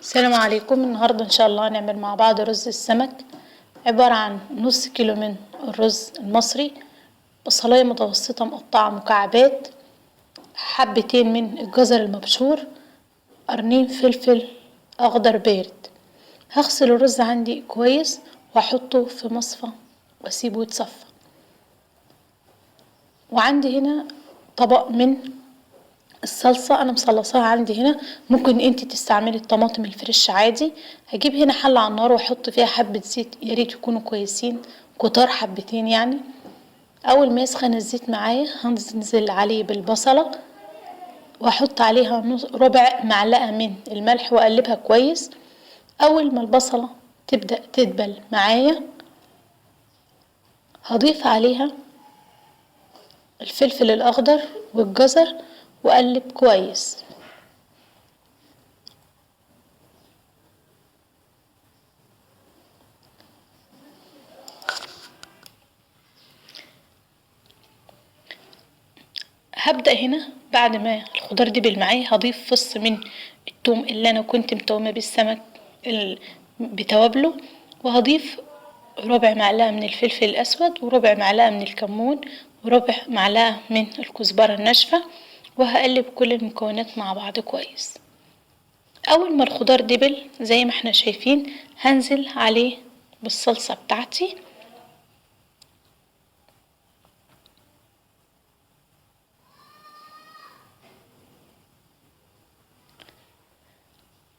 السلام عليكم. النهاردة ان شاء الله هنعمل مع بعض رز السمك، عبارة عن نص كيلو من الرز المصري، بصلاية متوسطة مقطعة مكعبات، حبتين من الجزر المبشور، قرنين فلفل اخضر بارد. هغسل الرز عندي كويس واحطه في مصفى واسيبه يتصفى. وعندي هنا طبق من الصلصة انا مصلصاها عندي هنا، ممكن انتي تستعملي الطماطم الفريش عادي. هجيب هنا حلة على النار واحط فيها حبة زيت، ياريت يكونوا كويسين كتار حبتين يعني. اول ما يسخن الزيت معايا هنزل عليه بالبصلة واحط عليها ربع معلقة من الملح واقلبها كويس. اول ما البصلة تبدأ تدبل معايا هضيف عليها الفلفل الاخضر والجزر واقلب كويس. هبدأ هنا بعد ما الخضار دبل معايا هضيف فص من التوم اللي انا كنت متومة بالسمك بتوابله، وهضيف ربع معلقة من الفلفل الاسود وربع معلقة من الكمون وربع معلقة من الكزبرة الناشفة، وهقلب كل المكونات مع بعض كويس. اول ما الخضار دبل زي ما احنا شايفين هنزل عليه بالصلصة بتاعتي،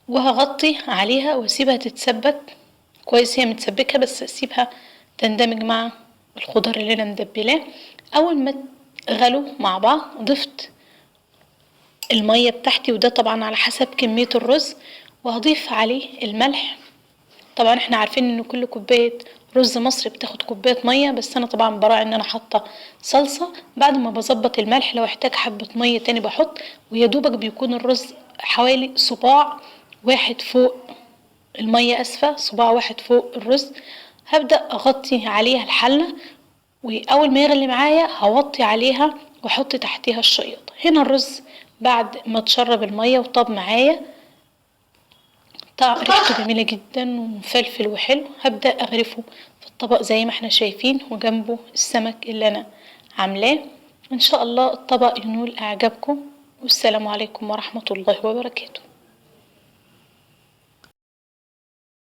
وهغطي عليها واسيبها تتسبك كويس. هي متسبكة بس اسيبها تندمج مع الخضار اللي انا مدبلاه. اول ما غلوا مع بعض ضفت المية بتاعتي، وده طبعا على حسب كمية الرز، وهضيف عليه الملح. طبعا احنا عارفين ان كل كوباية رز مصري بتاخد كوباية مية، بس انا طبعا براعي ان انا حاطة صلصة. بعد ما بظبط الملح لو احتاج حبة مية تاني بحط، ويدوبك بيكون الرز حوالي صباع واحد فوق المية، اسفة صباع واحد فوق الرز. هبدأ اغطي عليها الحلة، واول ما يغلي معايا هوطي عليها واحط تحتيها الشياطة. هنا الرز بعد ما تشرب المية وطاب معايا ريحته جميلة جدا ومفلفل وحلو، هبدأ اغرفه في الطبق زي ما احنا شايفين، وجنبه السمك اللي انا عاملاه. ان شاء الله الطبق ينول اعجابكم، والسلام عليكم ورحمة الله وبركاته.